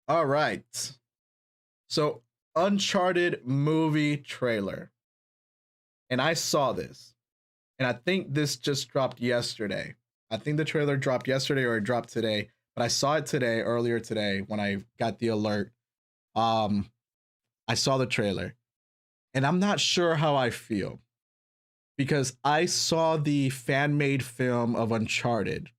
All right. So, Uncharted movie trailer. And I saw this. And I think this just dropped yesterday. I think the trailer dropped yesterday or it dropped today. But I saw it today, earlier today, when I got the alert. Um, I saw the trailer. And I'm not sure how I feel. Because I saw the fan-made film of Uncharted.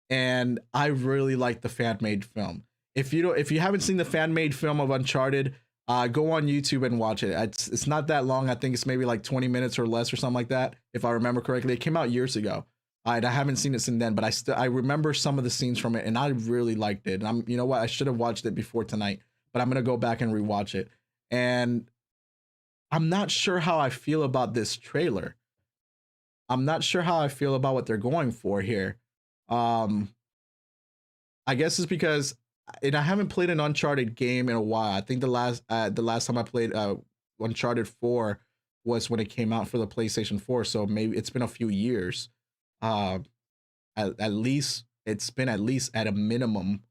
And I really like the fan-made film. If you haven't seen the fan-made film of Uncharted, go on YouTube and watch it. It's not that long. I think it's maybe like 20 minutes or less or something like that, if I remember correctly. It came out years ago. And I haven't seen it since then, but I remember some of the scenes from it, and I really liked it. And you know what? I should have watched it before tonight, but I'm gonna go back and rewatch it. And I'm not sure how I feel about this trailer. I'm not sure how I feel about what they're going for here. Um, I guess it's because, and I haven't played an Uncharted game in a while. I think the last time I played Uncharted 4 was when it came out for the PlayStation 4. So maybe it's been a few years. Uh, at least it's been at least at a minimum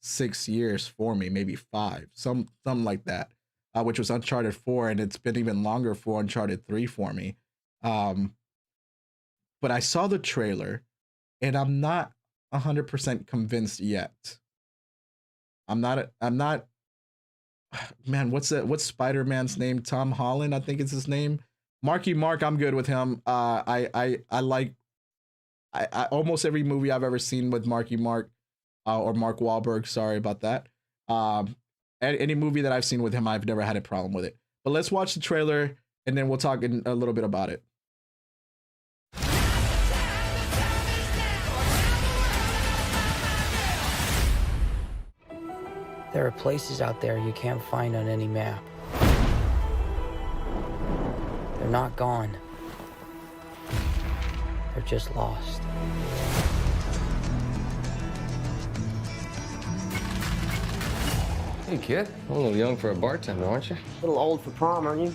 6 years for me, maybe five, something like that. Which was Uncharted 4, and it's been even longer for Uncharted 3 for me. Um, but I saw the trailer, and I'm not 100% convinced yet. I'm not. Man, what's Spider-Man's name? Tom Holland, I think it's his name. Marky Mark, I'm good with him. I like I almost every movie I've ever seen with Marky Mark, or Mark Wahlberg. Sorry about that. Any movie that I've seen with him, I've never had a problem with it. But let's watch the trailer, and then we'll talk a little bit about it. There are places out there you can't find on any map. They're not gone. They're just lost. Hey, kid. A little young for a bartender, aren't you? A little old for prom, aren't you?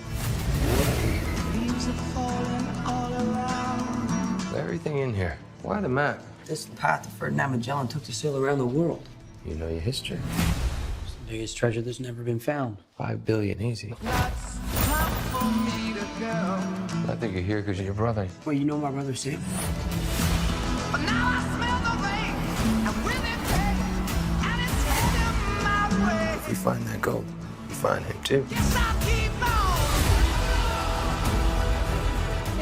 Everything in here. Why the map? This is the path that Ferdinand Magellan took to sail around the world. You know your history. It's the biggest treasure that's never been found. 5 billion, easy. I think you're here because of your brother. Well, you know my brother Sam? If we find that gold, we find him too. Who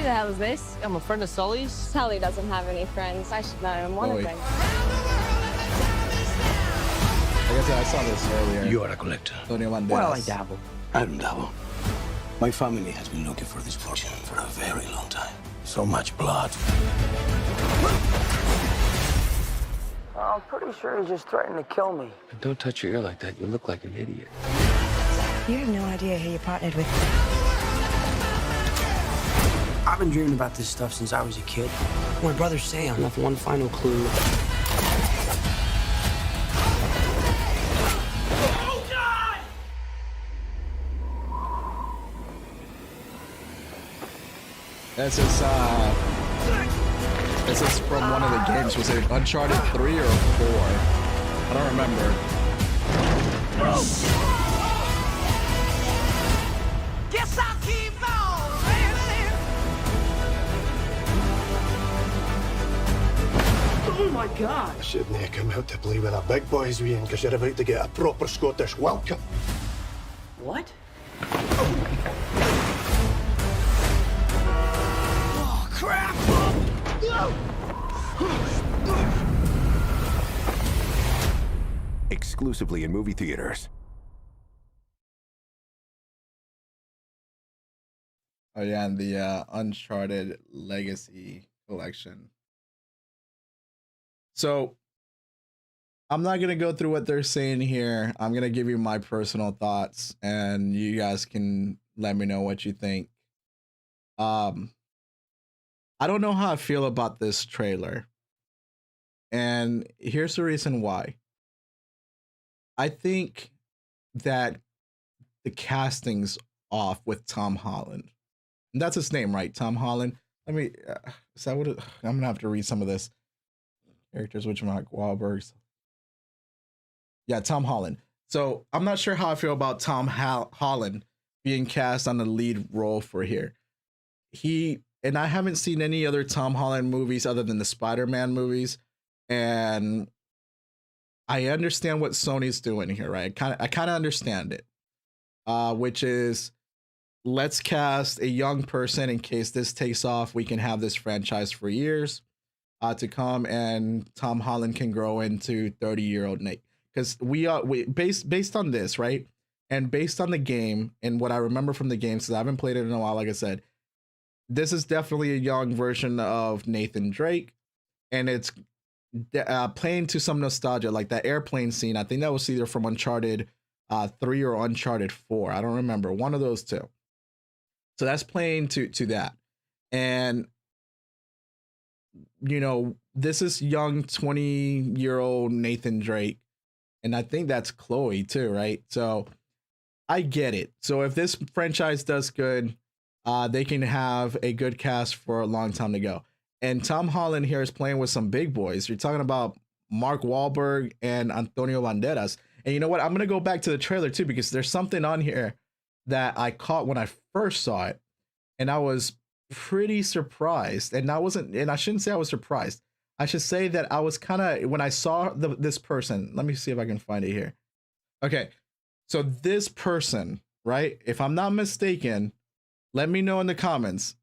the hell is this? I'm a friend of Sully's. Sully doesn't have any friends. I should know him. One of them. Like I said, I saw this earlier. You are a collector. Antonio Banderas. Well, I dabble. I don't dabble. My family has been looking for this fortune for a very long time. So much blood. I'm pretty sure he's just threatening to kill me. Don't touch your ear like that. You look like an idiot. You have no idea who you partnered with. I've been dreaming about this stuff since I was a kid. My brother Sam left one final clue. This is from one of the games. Was it Uncharted 3 or 4? I don't remember. Guess I'll keep on Oh my God! I shouldn't have come out to play with the big boys, Ian, because you're about to get a proper Scottish welcome. What? Oh, crap! Exclusively in movie theaters. Oh yeah, and the Uncharted Legacy Collection. So I'm not gonna go through what they're saying here. I'm gonna give you my personal thoughts, and you guys can let me know what you think. I don't know how I feel about this trailer, and here's the reason why. I think that the casting's off with Tom Holland. And that's his name, right? Tom Holland. Let me. Is that what I'm gonna have to read some of this. Characters, which Mark Wahlberg's. Yeah, Tom Holland. So I'm not sure how I feel about Holland being cast on the lead role for here. And I haven't seen any other Tom Holland movies other than the Spider-Man movies, and I understand what Sony's doing here, right? I kind of understand it, which is let's cast a young person in case this takes off. We can have this franchise for years to come, and Tom Holland can grow into 30-year-old Nate. Because we based on this, right, and based on the game and what I remember from the game, since I haven't played it in a while, like I said, this is definitely a young version of Nathan Drake, and it's playing to some nostalgia, like that airplane scene. I think that was either from Uncharted 3 or Uncharted 4. I don't remember, one of those two. So that's playing to that, and you know, this is young 20-year-old Nathan Drake, and I think that's Chloe too, right? So I get it. So if this franchise does good, they can have a good cast for a long time to go. And Tom Holland here is playing with some big boys. You're talking about Mark Wahlberg and Antonio Banderas. And you know what? I'm going to go back to the trailer too, because there's something on here that I caught when I first saw it, and I was pretty surprised. And I shouldn't say I was surprised. I should say that I was kind of, when I saw this person, let me see if I can find it here. Okay. So this person, right? If I'm not mistaken, let me know in the comments.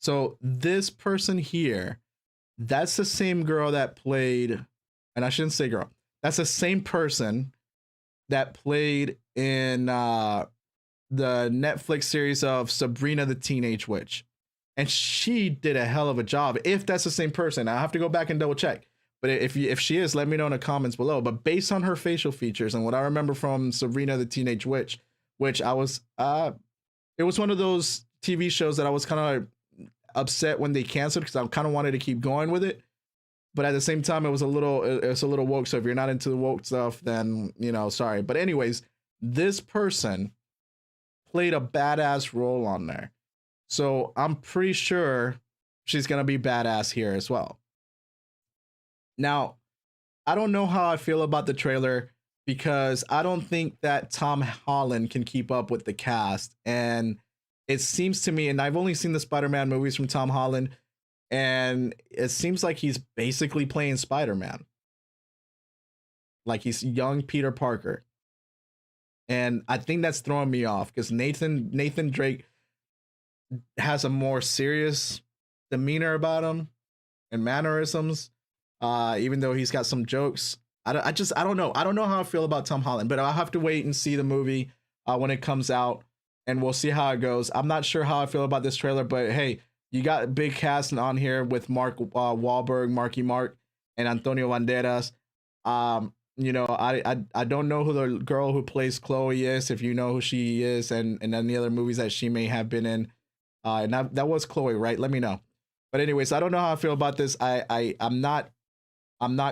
So this person here, that's the same girl that played, and I shouldn't say girl, that's the same person that played in the Netflix series of Sabrina the Teenage Witch. And she did a hell of a job. If that's the same person, I have to go back and double check. But if she is, let me know in the comments below. But based on her facial features and what I remember from Sabrina the Teenage Witch, which I was, it was one of those TV shows that I was kind of upset when they canceled, because I kind of wanted to keep going with it. But at the same time, it's a little woke. So if you're not into the woke stuff, then, you know, sorry. But anyways, this person played a badass role on there. So I'm pretty sure she's going to be badass here as well. Now, I don't know how I feel about the trailer, because I don't think that Tom Holland can keep up with the cast. And it seems to me, and I've only seen the Spider-Man movies from Tom Holland, and it seems like he's basically playing Spider-Man. Like he's young Peter Parker. And I think that's throwing me off, because Nathan Drake has a more serious demeanor about him and mannerisms, even though he's got some jokes. I don't know. I don't know how I feel about Tom Holland, but I'll have to wait and see the movie when it comes out, and we'll see how it goes. I'm not sure how I feel about this trailer, but hey, you got a big cast on here with Mark Wahlberg, Marky Mark, and Antonio Banderas. You know, I don't know who the girl who plays Chloe is, if you know who she is, and any other movies that she may have been in. And that was Chloe, right? Let me know. But anyways, I don't know how I feel about this. I'm not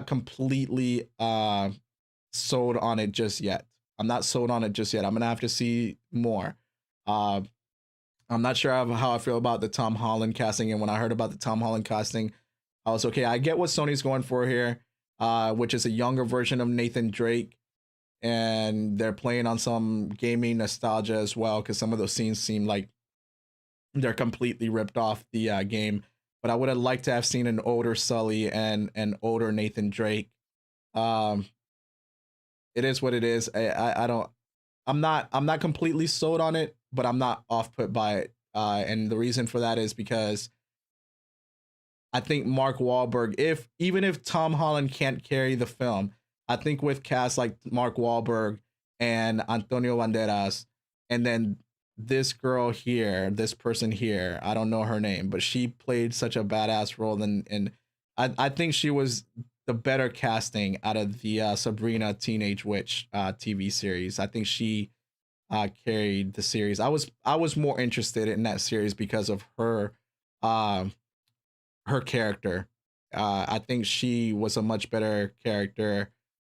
completely sold on it just yet. I'm not sold on it just yet. I'm gonna have to see more. I'm not sure how I feel about the Tom Holland casting. And when I heard about the Tom Holland casting, I was okay. I get what Sony's going for here, which is a younger version of Nathan Drake, and they're playing on some gaming nostalgia as well, because some of those scenes seem like they're completely ripped off the game. But I would have liked to have seen an older Sully and an older Nathan Drake. It is what it is. I'm not completely sold on it, but I'm not off put by it. And the reason for that is because I think Mark Wahlberg, even if Tom Holland can't carry the film, I think with casts like Mark Wahlberg and Antonio Banderas, and then this girl here, this person here, I don't know her name, but she played such a badass role, and I think she was the better casting out of the Sabrina Teenage Witch TV series. I think she carried the series. I was more interested in that series because of her character. I think she was a much better character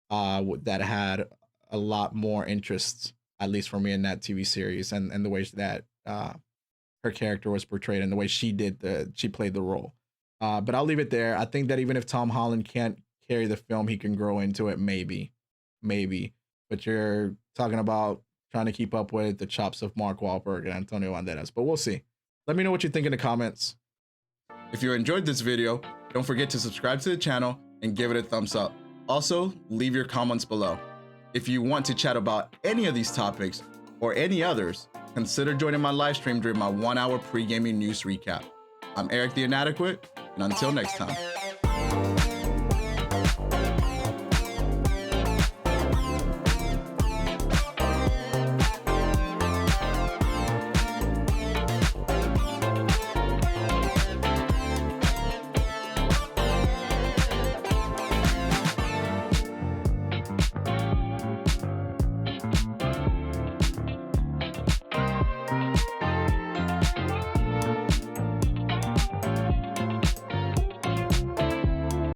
that had a lot more interest, at least for me, in that TV series, and the ways that her character was portrayed and the way she played the role. But I'll leave it there. I think that even if Tom Holland can't carry the film, he can grow into it, maybe. maybe. But you're talking about trying to keep up with the chops of Mark Wahlberg and Antonio Banderas. But we'll see. Let me know what you think in the comments. If you enjoyed this video, don't forget to subscribe to the channel and give it a thumbs up. Also, leave your comments below. If you want to chat about any of these topics or any others, consider joining my live stream during my 1-hour pre-gaming news recap. I'm Eric the Inadequate, and until next time.